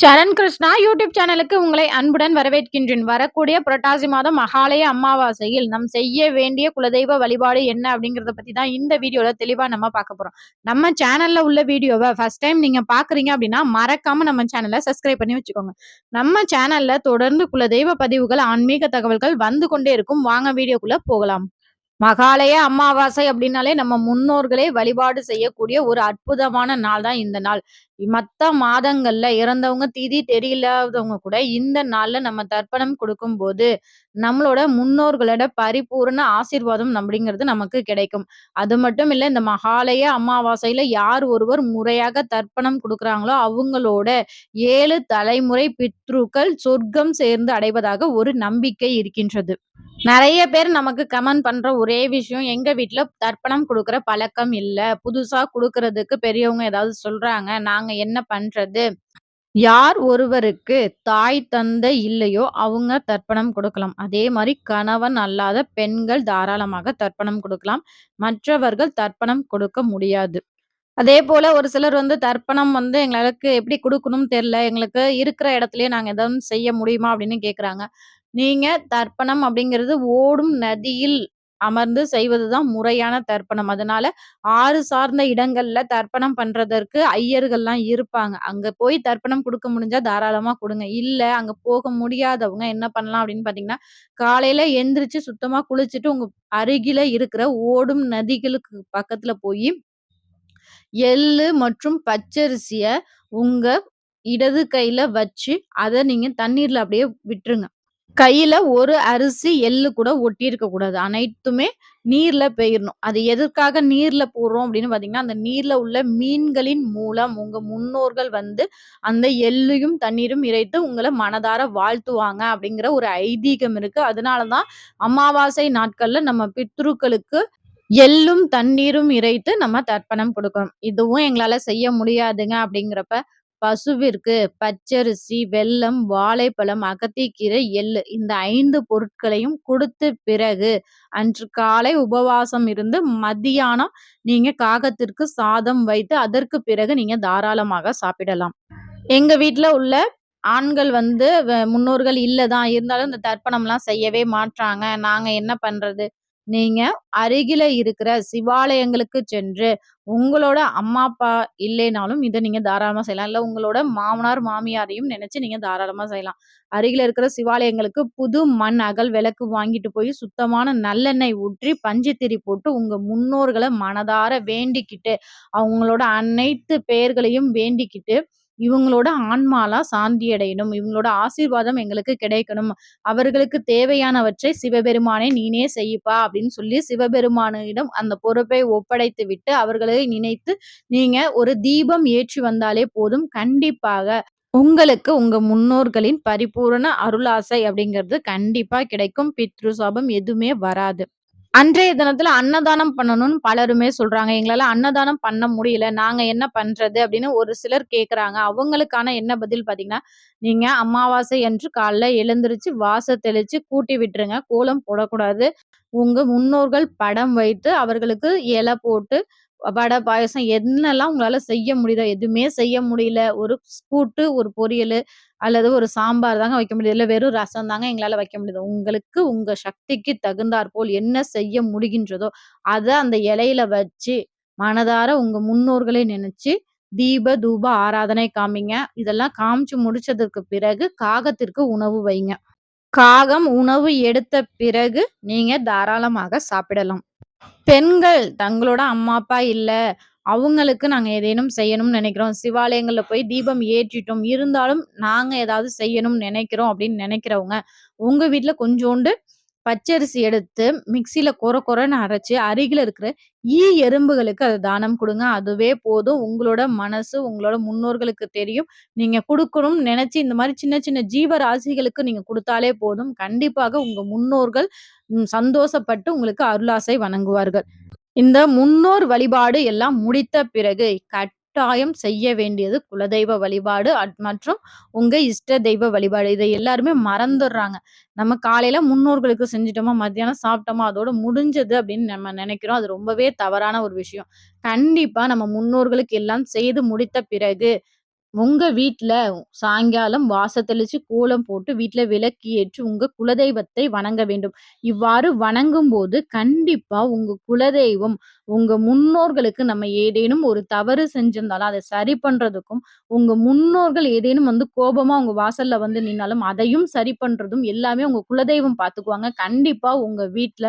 சரண் Krishna YouTube சேனலுக்கு உங்களை அன்புடன் வரவேற்கின்றேன். வரக்கூடிய புரட்டாசி மாதம் மகாலய அமாவாசையில் நம் செய்ய வேண்டிய குலதெய்வ வழிபாடு என்ன அப்படிங்கிறத பத்தி தான் இந்த வீடியோல தெளிவா நம்ம பார்க்க போறோம். நம்ம சேனல்ல உள்ள வீடியோவை ஃபர்ஸ்ட் டைம் நீங்க பார்க்குறீங்க அப்படின்னா மறக்காம நம்ம சேனலை சப்ஸ்கிரைப் பண்ணி வச்சுக்கோங்க. நம்ம சேனல்ல தொடர்ந்து குலதெய்வ பதிவுகள், ஆன்மீக தகவல்கள் வந்து கொண்டே இருக்கும். வாங்க வீடியோக்குள்ள போகலாம். மகாலய அமாவாசை அப்படின்னாலே நம்ம முன்னோர்களே வழிபாடு செய்யக்கூடிய ஒரு அற்புதமான நாள் தான் இந்த நாள். மத்த மாதங்கள்ல இறந்தவங்க திதி தெரியலாதவங்க கூட இந்த நாள்ல நம்ம தர்ப்பணம் கொடுக்கும்போது, நம்மளோட முன்னோர்களோட பரிபூரண ஆசீர்வாதம் அப்படிங்கிறது நமக்கு கிடைக்கும். அது மட்டும் இல்ல, இந்த மகாலய அமாவாசையில யார் ஒருவர் முறையாக தர்ப்பணம் குடுக்குறாங்களோ, அவங்களோட 7 தலைமுறை பித்ருக்கள் சொர்க்கம் சேர்ந்து அடைவதாக ஒரு நம்பிக்கை இருக்கின்றது. நெறைய பேர் நமக்கு கமெண்ட் பண்ற ஒரே விஷயம், எங்க வீட்ல தர்ப்பணம் குடுக்குற பழக்கம் இல்ல. புதுசா குடுக்குறதுக்கு பெரியவங்க ஏதாவது சொல்றாங்க. நாங்க என்ன பண்றது? யார் ஒருவருக்கு தாய், தந்தை இல்லையோ அவங்க தர்ப்பணம் கொடுக்கலாம். அதே மாரி கணவன் அல்லாத பெண்கள் தாராளமாக தர்ப்பணம் கொடுக்கலாம். மற்றவர்கள் தர்ப்பணம் கொடுக்க முடியாது. அதேபோல ஒரு சிலர் தர்ப்பணம் எங்களுக்கு எப்படி குடுக்கணும்னு தெரியல. எங்களுக்கு இருக்கிற இடத்திலேயே நாங்க எதுவும் செய்ய முடியுமா? அப்படின்னு கேட்குறாங்க. நீங்க தர்ப்பணம் அப்படிங்கிறது ஓடும் நதியில் அமர்ந்து செய்வது தான் முறையான தர்ப்பணம். அதனால ஆறு சார்ந்த இடங்கள்ல தர்ப்பணம் பண்றதற்கு ஐயர்கள்லாம் இருப்பாங்க. அங்க போய் தர்ப்பணம் குடுக்க முடிஞ்சா தாராளமா குடுங்க. இல்ல அங்க போக முடியாதவங்க என்ன பண்ணலாம் அப்படின்னு பார்த்தீங்கன்னா, காலையில எந்திரிச்சு சுத்தமா குளிச்சுட்டு உங்க அருகில இருக்கிற ஓடும் நதிகளுக்கு பக்கத்துல போயி எள்ளு மற்றும் பச்சரிசிய உங்க இடது கையில வச்சு, அத நீங்க தண்ணீர்ல அப்படியே விட்டுருங்க. கையில ஒரு அரிசி, எள்ளு கூட ஒட்டியிருக்க கூடாது. அனைத்துமே நீர்ல போயிரணும். அது எதற்காக நீர்ல போடுறோம் அப்படின்னு பார்த்தீங்கன்னா, அந்த நீர்ல உள்ள மீன்களின் மூலம் உங்க முன்னோர்கள் அந்த எள்ளையும், தண்ணீரும் இறைத்து உங்கள மனதார வாழ்த்துவாங்க அப்படிங்கிற ஒரு ஐதீகம் இருக்கு. அதனால தான் அமாவாசை நாட்கள்ல நம்ம பித்ருக்களுக்கு எள்ளும், தண்ணீரும் இறைத்து நம்ம தர்ப்பணம் குடுக்கணும். இதுவும் எங்களால செய்ய முடியாதுங்க அப்படிங்கிறப்ப, பசுவிற்கு பச்சரிசி, வெல்லம், வாழைப்பழம், அகத்திக்கீரை, எள்ளு இந்த 5 பொருட்களையும் குடுத்து பிறகு, அன்று காலை உபவாசம் இருந்து மதியானம் நீங்க காகத்திற்கு சாதம் வைத்து, அதற்கு பிறகு நீங்க தாராளமாக சாப்பிடலாம். எங்க வீட்ல உள்ள ஆண்கள் முன்னோர்கள் இல்ல தான். இருந்தாலும் இந்த தர்ப்பணம்லாம் செய்யவே மாட்றாங்க. நாங்க என்ன பண்றது? நீங்க அருகில இருக்கிற சிவாலயங்களுக்கு சென்று, உங்களோட அம்மா, அப்பா இல்லைனாலும் இத நீங்க தாராளமா செய்யலாம். இல்ல உங்களோட மாமனார், மாமியாரையும் நினைச்சு நீங்க தாராளமா செய்யலாம். அருகில இருக்கிற சிவாலயங்களுக்கு புது மண் அகல் விளக்கு வாங்கிட்டு போய் சுத்தமான நல்லெண்ணெய் ஊற்றி, பஞ்சுத்திரி போட்டு உங்க முன்னோர்கள மனதார வேண்டிக்கிட்டு, அவங்களோட அனைத்து பெயர்களையும் வேண்டிக்கிட்டு இவங்களோட ஆன்மாலாம் சாந்தி அடையணும். இவங்களோட ஆசீர்வாதம் எங்களுக்கு கிடைக்கணும். அவர்களுக்கு தேவையானவற்றை சிவபெருமானே நீனே செய்யுப்பா அப்படின்னு சொல்லி சிவபெருமானிடம் அந்த பொறுப்பை ஒப்படைத்து விட்டு அவர்களை நினைத்து நீங்க ஒரு தீபம் ஏற்றி வந்தாலே போதும். கண்டிப்பாக உங்களுக்கு உங்க முன்னோர்களின் பரிபூரண அருளாசை அப்படிங்கிறது கண்டிப்பா கிடைக்கும். பித்ரு சாபம் எதுவுமே வராது. அன்றைய தினத்துல அன்னதானம் பண்ணணும்னு பலருமே சொல்றாங்க. எங்களால அன்னதானம் பண்ண முடியல. நாங்க என்ன பண்றது? அப்படின்னு ஒரு சிலர் கேட்கறாங்க. அவங்களுக்கான என்ன பதில் பார்த்தீங்கன்னா, நீங்க அமாவாசை அன்று காலைல எழுந்திருச்சு வாச தெளிச்சு கூட்டி விட்டுருங்க. கோலம் போடக்கூடாது. உங்க முன்னோர்கள் படம் வைத்து அவர்களுக்கு இலை போட்டு வடை, பாயாசம் என்னெல்லாம் உங்களால செய்ய முடியுதோ எதுவுமே செய்ய முடியல. ஒரு கூட்டு, ஒரு பொரியலு அல்லது ஒரு சாம்பார் தாங்க வைக்க முடியுது. இல்ல வெறும் ரசம் தாங்க எங்களால வைக்க முடியுது. உங்களுக்கு உங்க சக்திக்கு தகுந்தாற்போல் என்ன செய்ய முடிகின்றதோ, அத அந்த இலையில வச்சு மனதார உங்க முன்னோர்களை நினைச்சு தீப, தூப ஆராதனை காமிங்க. இதெல்லாம் காமிச்சு முடிச்சதற்கு பிறகு காகத்திற்கு உணவு வைங்க. காகம் உணவு எடுத்த பிறகு நீங்க தாராளமாக சாப்பிடலாம். பெண்கள் தங்களோட அம்மா, அப்பா இல்ல. அவங்களுக்கு நாங்க ஏதேனும் செய்யணும்னு நெனைக்கிறோம். சிவாலயங்கள்ல போய் தீபம் ஏற்றிட்டோம். இருந்தாலும் நாங்க ஏதாவது செய்யணும்னு நெனைக்கிறோம் அப்படின்னு நெனைக்கிறவங்க, உங்க வீட்ல கொஞ்சோண்டு பச்சரிசி எடுத்து மிக்ஸியில கொர கொரன்னு அரைச்சு, அருகில இருக்கிற எறும்புகளுக்கு அத தானம் குடுங்க. அதுவே போதும். உங்களோட மனசு, உங்களோட முன்னோர்களுக்கு தெரியும். நீங்க குடுக்கணும்னு நெனைச்சு இந்த மாரி சின்ன சின்ன ஜீவராசிகளுக்கு நீங்க குடுத்தாலே போதும். கண்டிப்பாக உங்க முன்னோர்கள் சந்தோஷப்பட்டு உங்களுக்கு அருளாசை வழங்குவார்கள். இந்த முன்னோர் வழிபாடு எல்லாம் முடித்த பிறகு கட்டாயம் செய்ய வேண்டியது குலதெய்வ வழிபாடு மற்றும் உங்க இஷ்ட தெய்வ வழிபாடு. இதை எல்லாருமே மறந்துடுறாங்க. நம்ம காலையில முன்னோர்களுக்கு செஞ்சுட்டோமா, மத்தியானம் சாப்பிட்டோமா, அதோட முடிஞ்சது அப்படின்னு நம்ம நினைக்கிறோம். அது ரொம்பவே தவறான ஒரு விஷயம். கண்டிப்பா நம்ம முன்னோர்களுக்கு எல்லாம் செய்து முடித்த பிறகு உங்க வீட்ல சாயங்காலம் வாச தெளிச்சு கோலம் போட்டு வீட்ல விளக்கு ஏற்றி உங்க குலதெய்வத்தை வணங்க வேண்டும். இவ்வாறு வணங்கும்போது கண்டிப்பா உங்க குலதெய்வம், உங்க முன்னோர்களுக்கு நம்ம ஏதேனும் ஒரு தவறு செஞ்சிருந்தாலும் அத சரி பண்றதுக்கும், உங்க முன்னோர்கள் ஏதேனும் கோபமா உங்க வாசல்ல நின்னாலும் அதையும் சரி பண்றதும் எல்லாமே உங்க குலதெய்வம் பார்த்துக்குவாங்க. கண்டிப்பா உங்க வீட்ல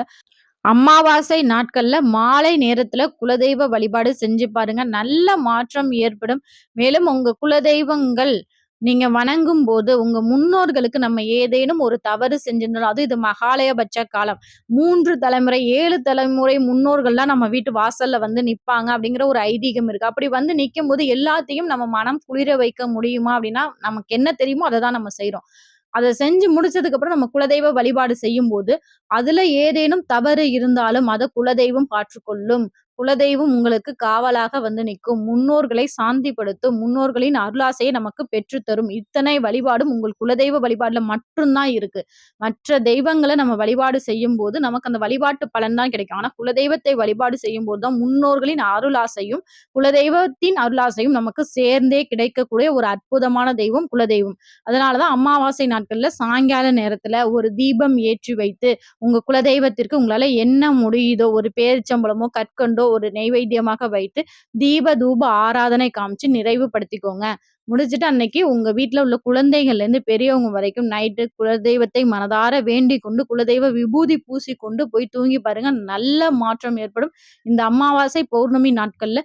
அமாவாசை நாட்கள்ல மாலை நேரத்துல குலதெய்வ வழிபாடு செஞ்சு பாருங்க. நல்ல மாற்றம் ஏற்படும். மேலும் உங்க குலதெய்வங்கள் நீங்க வணங்கும்போது, உங்க முன்னோர்களுக்கு நம்ம ஏதேனும் ஒரு தவறு செஞ்சிருந்தாலும் அதுவும் இது மகாலயபட்ச காலம். 3 தலைமுறை, 7 தலைமுறை முன்னோர்கள்லாம் நம்ம வீட்டு வாசல்ல நிப்பாங்க அப்படிங்கிற ஒரு ஐதீகம் இருக்கு. அப்படி நிக்கும்போது எல்லாத்தையும் நம்ம மனம் குளிர வைக்க முடியுமா அப்படின்னா, நமக்கு என்ன தெரியுமோ அத தான் நம்ம செய்றோம். அத செஞ்சு முடிச்சதுக்கு அப்புறம் நம்ம குலதெய்வ வழிபாடு செய்யும்போது, அதுல ஏதேனும் தவறு இருந்தாலும் அத குலதெய்வம் பார்த்துக்கொள்ளும். குலதெய்வம் உங்களுக்கு காவலாக நிக்கும். முன்னோர்களை சாந்திப்படுத்தும். முன்னோர்களின் அருளாசையை நமக்கு பெற்றுத் தரும். இத்தனை வழிபாடும் உங்கள் குலதெய்வ வழிபாடுல மட்டும் தான் இருக்கு. மற்ற தெய்வங்கள நம்ம வழிபாடு செய்யும்போது, நமக்கு அந்த வழிபாட்டு பலன் தான் கிடைக்கும். ஆனா குலதெய்வத்தை வழிபாடு செய்யும்போது தான் முன்னோர்களின் அருளாசையும், குலதெய்வத்தின் அருளாசையும் நமக்கு சேர்ந்தே கிடைக்கக்கூடிய ஒரு அற்புதமான தெய்வம் குலதெய்வம். அதனால தான் அமாவாசை நாட்கள்ல சாயங்கால நேரத்துல ஒரு தீபம் ஏற்றி வைத்து, உங்க குலதெய்வத்திற்கு உங்களால என்ன முடியுதோ, ஒரு பேரிச்சம்பழமோ, கற்கண்டோ ஒரு நெய்வேத்தியமாக வைத்து, தீப, தூப ஆராதனை காமிச்சு நிறைவுபடுத்திக்கோங்க. முடிச்சுட்டு அன்னைக்கு உங்க வீட்ல உள்ள குழந்தைகள்லேருந்து பெரியவங்க வரைக்கும் நைட்டு குலதெய்வத்தை மனதார வேண்டிக் கொண்டு, குலதெய்வ விபூதி பூசிக்கொண்டு போய் தூங்கி பாருங்க. நல்ல மாற்றம் ஏற்படும். இந்த அமாவாசை, பௌர்ணமி நாட்கள்ல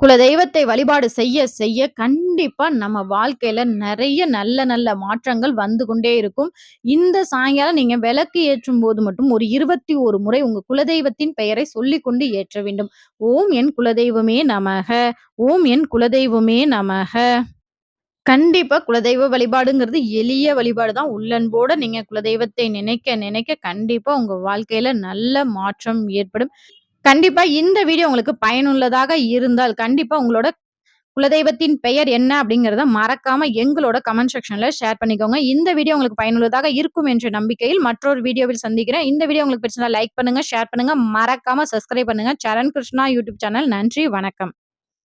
குலதெய்வத்தை வழிபாடு செய்ய செய்ய கண்டிப்பா நம்ம வாழ்க்கையில நெறைய நல்ல நல்ல மாற்றங்கள் வந்து கொண்டே இருக்கும். இந்த சாயங்காலம் நீங்க விளக்கு ஏற்றும்போது மட்டும் ஒரு 21 முறை உங்க குலதெய்வத்தின் பெயரை சொல்லிக்கொண்டு ஏற்ற வேண்டும். ஓம் என் குலதெய்வமே நமக! ஓம் என் குலதெய்வமே நமக! கண்டிப்பா குலதெய்வ வழிபாடுங்கிறது எளிய வழிபாடு தான். உள்ளன்போட நீங்க குலதெய்வத்தை நினைக்க நினைக்க கண்டிப்பா உங்க வாழ்க்கையில நல்ல மாற்றம் ஏற்படும். கண்டிப்பா இந்த வீடியோ உங்களுக்கு பயனுள்ளதாக இருந்தால், கண்டிப்பா உங்களோட குலதெய்வத்தின் பெயர் என்ன அப்படிங்கிறத மறக்காம எங்களோட கமெண்ட் செக்ஷன்ல ஷேர் பண்ணிக்கோங்க. இந்த வீடியோ உங்களுக்கு பயனுள்ளதாக இருக்கும் என்ற நம்பிக்கையில் மற்றொரு வீடியோவில் சந்திக்கிறேன். இந்த வீடியோ உங்களுக்கு பிடிச்சிருந்தா லைக் பண்ணுங்க, ஷேர் பண்ணுங்க. மறக்காம சப்ஸ்கிரைப் பண்ணுங்க. சரண் கிருஷ்ணா யூடியூப் சேனல். நன்றி, வணக்கம்.